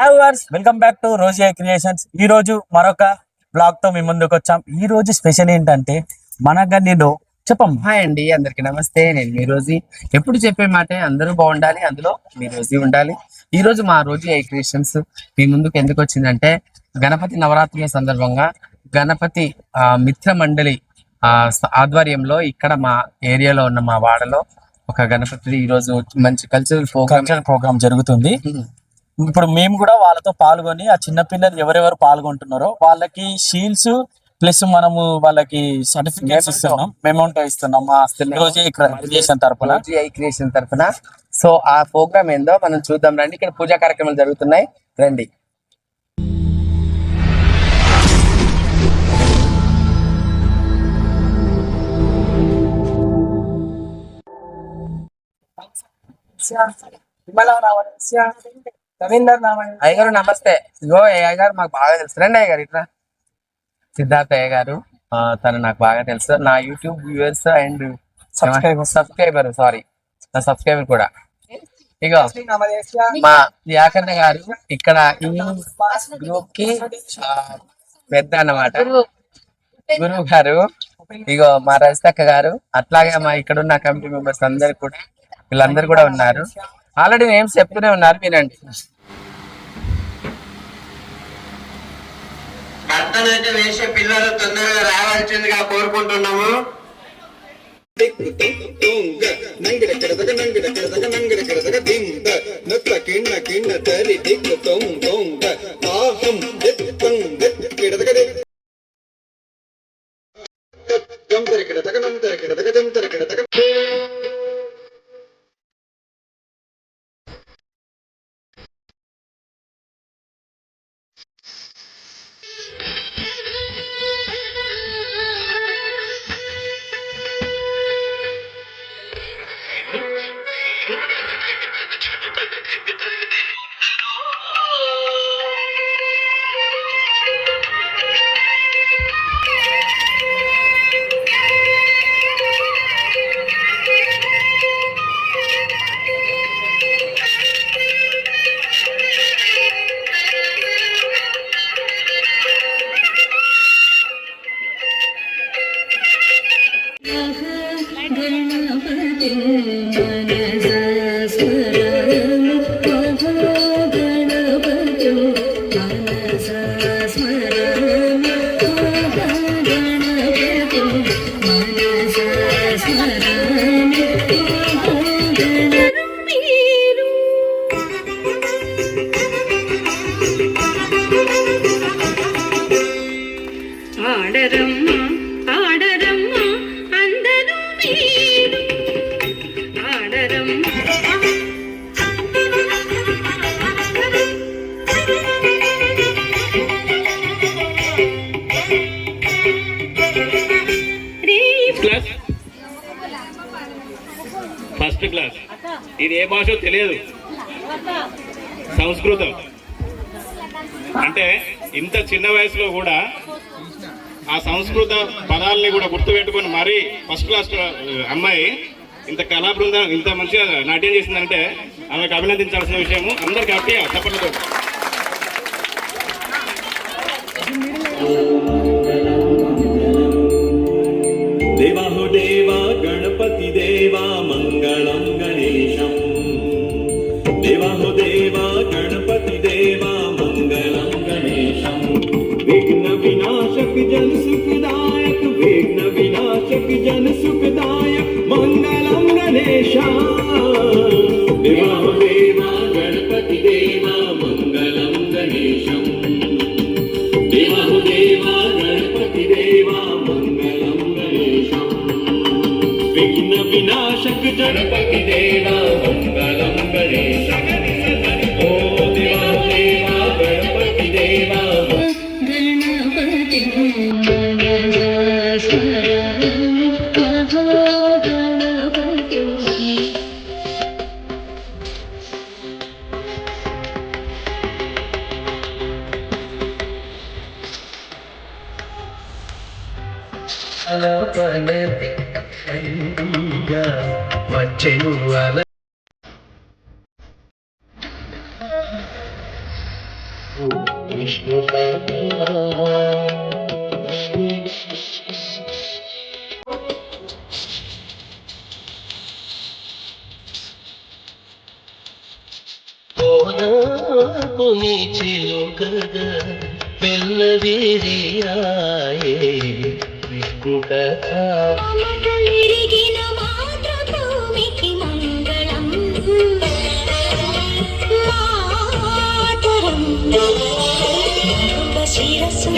Welcome back to Rosy Creations. ఈ రోజు మరొక బ్లాగ్ తో మీ ముందుకు వచ్చాం. ఈ రోజు స్పెషల్ ఏంటంటే మన గల్లీలో చెప్పం. హాయ్ అండి, అందరికి నమస్తే. నేను మీ రోజీ. ఎప్పుడు చెప్పే మాటే అందరూ బాగుండాలి, అందులో మీ రోజీ ఉండాలి. ఈ రోజు మా రోజీ క్రియేషన్స్ మీ ముందుకు ఎందుకు వచ్చిందంటే, గణపతి నవరాత్రుల సందర్భంగా గణపతి మిత్ర మండలి ఆధ్వర్యంలో ఇక్కడ మా ఏరియాలో ఉన్న మా వాడలో ఒక గణపతి ఈ రోజు మంచి కల్చరల్ ప్రోగ్రామ్ జరుగుతుంది. ఇప్పుడు మేము కూడా వాళ్ళతో పాల్గొని ఆ చిన్న పిల్లలు ఎవరెవరు పాల్గొంటున్నారో వాళ్ళకి షీల్డ్స్ ప్లస్ మనము వాళ్ళకి సర్టిఫికేట్స్ ఇస్తున్నాం, మెమోంటో ఇస్తున్నాం మా రోజీ క్రియేషన్ తరఫున. సో ఆ ప్రోగ్రామ్ ఏందో మనం చూద్దాం రండి. ఇక్కడ పూజా కార్యక్రమాలు జరుగుతున్నాయి, రండి. అయ్యగారు నమస్తే. ఇగో అయ్యగారు మాకు బాగా తెలుసు, రండి అయ్యగారు ఇట్లా. సిద్ధార్థ అయ్యగారు, తను నాకు బాగా తెలుసు. నా యూట్యూబ్ వ్యూవర్స్ అండ్ సబ్స్క్రైబర్ నా సబ్స్క్రైబర్ కూడా. ఇగో మా యాకన్న గారు ఇక్కడ ఈ గ్రూప్ కి పెద్ద అన్నమాట, గురువు గారు. ఇగో మా రజితక్క గారు, అట్లాగే మా ఇక్కడ ఉన్న కమిటీ మెంబర్స్ అందరు కూడా, వీళ్ళందరూ కూడా ఉన్నారు. ఆల్రెడీ నేమ్స్ చెప్తూనే ఉన్నారు, వినండి. భర్తనైతే వేసే పిల్లలు తొందరగా రావాల్సిందిగా కోరుకుంటున్నాము. First class. ఇది ఏ భాషో తెలియదు, సంస్కృతం. అంటే ఇంత చిన్న వయసులో కూడా ఆ సంస్కృత పదాలని కూడా గుర్తుపెట్టుకుని మరీ ఫస్ట్ క్లాస్ అమ్మాయి ఇంత కళా బృందం ఇంత మంచిగా నాట్యం చేసిందంటే ఆమెకు అభినందించాల్సిన విషయము. అందరు కాబట్టి తప్పట్లేదు. దేవాహో దేవా గణపతి దేవా మంగళం గణేశం. దేవాహో దేవా గణపతి దేవా మంగళం గణేశం. విఘ్న వినాశక జన సుఖదాయక, విఘ్న వినాశక జన సుఖదాయక మంగళం గణేశ. దేవాహో దేవా గణపతి దేవా మంగళం గణేశం. దేవాహో దేవా గణపతి దేవా మంగళం గణేశం. విఘ్న వినాశక గణపతి దేవా మంగళం గణేశం. ఓ దేవాహో దేవా గణపతి దేవా వచ్చెను అల పుని చిలుకగ పెళ్ళవేరియాయే విష్ణు కథ మమతలిరిగిన మాతృభూమికి మంగళం మాతరం శిరస్సు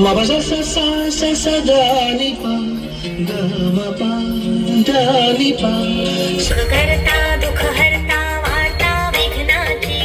మవస సాస సదాని పా గమపా దాని పా सुकर्ता दुःखहर्ता वार्ता विघ्नाची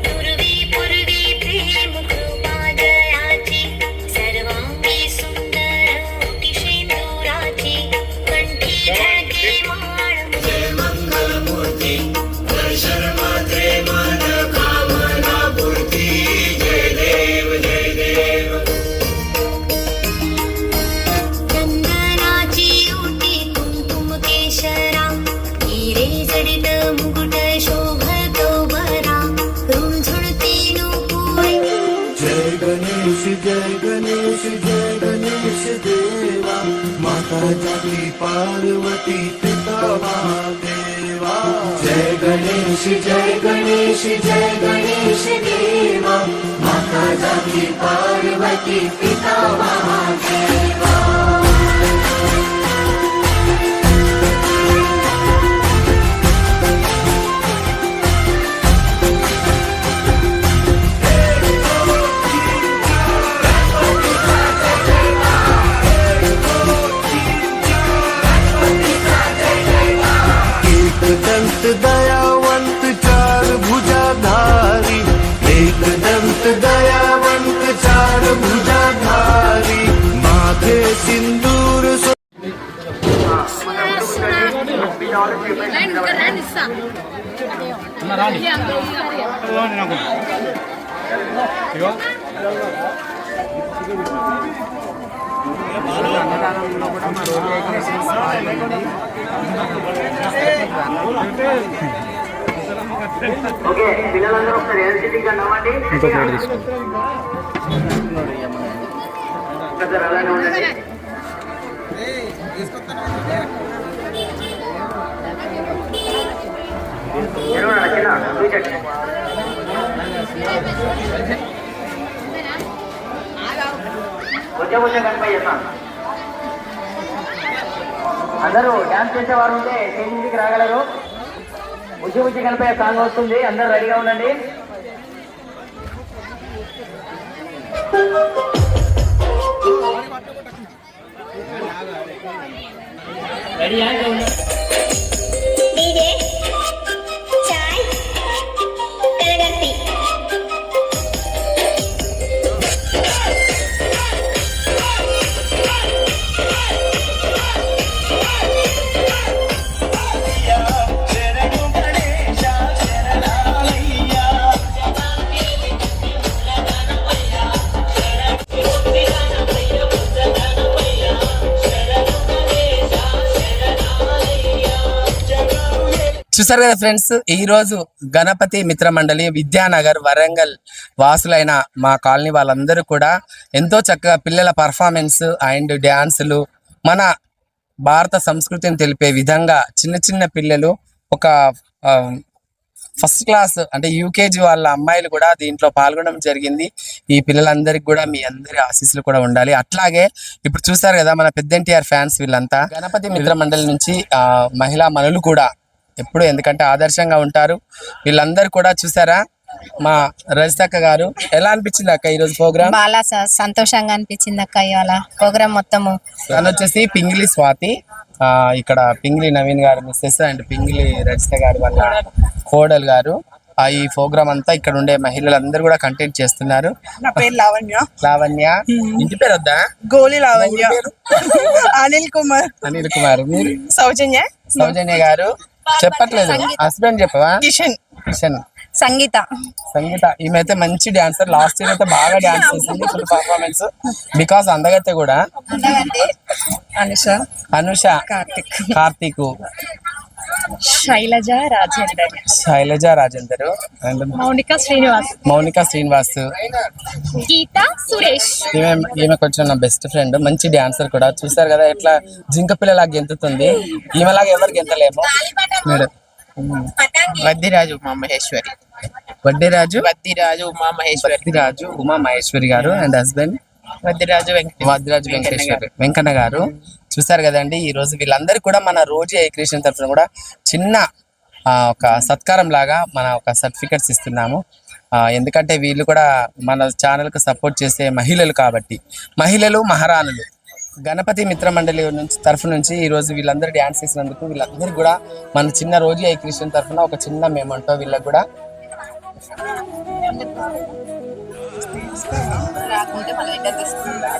पूर्वी पूर्वी प्रेम कृपा जयाची सर्वांगी सुंदर शेंदुराची कंठी झळके माळ जय मंगल मूर्ती दर्शन मात्रे मन कामना पूर्ती जय देव चंदनाची उटी कुंकुम केशरा हिरे जडित मुकुट शोभतो बरा रुंझुळती नुपुरे जय गणेश देवा माता जाती पार्वती पिता महादेवा जय गणेश देवा माता जाती पार्वती पिता महादेवा एक दंत दयावंत चार भुजाधारी एक दंत दयावंत चार भुजाधारी माथे सिंदूर ఓకే పిల్లలందరూ ఒకసారి ఎనర్జెటిక్ గా నవ్వండి ఒకసారి అలానే ఉండండి కొంచెం కొంచెం కనిపయ్యా అందరూ డాన్స్ చేసేవారు ఉంటే స్టేజ్ మీదకి రాగలరు. బుజ్జి బుజ్జి కనిపయ్యే సాంగ్ వస్తుంది, అందరూ రెడీగా ఉండండి. डीजे चाय कलगत्ती చూసారు కదా ఫ్రెండ్స్, ఈ రోజు గణపతి మిత్ర మండలి విద్యానగర్ వరంగల్ వాసులైన మా కాలనీ వాళ్ళందరూ కూడా ఎంతో చక్కగా పిల్లల పర్ఫార్మెన్స్ అండ్ డ్యాన్సులు, మన భారత సంస్కృతిని తెలిపే విధంగా చిన్న చిన్న పిల్లలు ఒక ఫస్ట్ క్లాస్ అంటే యూకేజీ వాళ్ళ అమ్మాయిలు కూడా దీంట్లో పాల్గొనడం జరిగింది. ఈ పిల్లలందరికీ కూడా మీ అందరి ఆశీస్సులు కూడా ఉండాలి. అట్లాగే ఇప్పుడు చూసారు కదా మన పెద్ద ఎన్టీఆర్ ఫ్యాన్స్ వీళ్ళంతా గణపతి మిత్ర మండలి నుంచి మహిళా మనులు కూడా ఎప్పుడు ఎందుకంటే ఆదర్శంగా ఉంటారు. వీళ్ళందరూ కూడా చూసారా. మా రజితక్క గారు ఎలా అనిపించింది అక్క ఈరోజు ప్రోగ్రామ్? చాలా సంతోషంగా అనిపించింది అక్క ఇవాళ ప్రోగ్రామ్ మొత్తము. తను వచ్చేసి పింగిలి స్వాతి, ఇక్కడ పింగిలి నవీన్ గారు మిస్సెస్ అండ్ పింగిలి రజిత గారు వాళ్ళ కోడలు గారు. ఈ ప్రోగ్రామ్ అంతా ఇక్కడ ఉండే మహిళలందరూ కూడా కంటెంట్ చేస్తున్నారు. నా పేరు లావణ్య. లావణ్య ఇంటి పేరు వద్దా? గోలి లావణ్య. అనిల్ కుమార్. అనిల్ కుమార్. మీరు? సౌజన్య. సౌజన్య గారు. చెప్పట్లేదు, హస్బెండ్ చెప్పవా? కిషన్. కిషన్. సంగీత. సంగీత ఈమె అయితే మంచి డాన్సర్. లాస్ట్ ఇయర్ అయితే బాగా డాన్స్ చేసింది, ఫుల్ పర్ఫార్మెన్స్. బికాస్ అందగైతే కూడా అనుష. అనుష, కార్తిక్. శైలజ రాజేందర్, శైలజ రాజేందర్ అండ్ మౌనిక శ్రీనివాస్, మౌనిక శ్రీనివాస్. గీత సురేష్. ఈమె కొంచెం నా బెస్ట్ ఫ్రెండ్, మంచి డాన్సర్ కూడా. చూసారు కదా ఎట్లా జింక పిల్లలాగా గెంతుతుంది. ఈమెలాగా ఎవరు గెంతలేము. మీరు వద్దిరాజు ఉమా మహేశ్వరి, వడ్డీరాజు వద్దిరాజు ఉమా మహేశ్వరి, వడ్డీరాజు ఉమా మహేశ్వరి గారు అండ్ హస్బెండ్ వద్దిరాజు వాదిరాజు వెంకన్న గారు. చూసారు కదండి, ఈ రోజు వీళ్ళందరూ కూడా మన రోజు క్రియేషన్ తరఫున కూడా చిన్న ఒక సత్కారం లాగా మన ఒక సర్టిఫికెట్స్ ఇస్తున్నాము. ఎందుకంటే వీళ్ళు కూడా మన ఛానల్ కు సపోర్ట్ చేసే మహిళలు కాబట్టి, మహిళలు మహారాణులు. గణపతి మిత్ర మండలి నుంచి తరఫు నుంచి ఈ రోజు వీళ్ళందరూ డ్యాన్స్ చేసినందుకు వీళ్ళందరూ కూడా మన చిన్న రోజు క్రియేషన్ తరఫున ఒక చిన్న మేమంటో వీళ్ళకి కూడా రాకుంటే మళ్ళీ ఇంకా తీసుకుంటాం.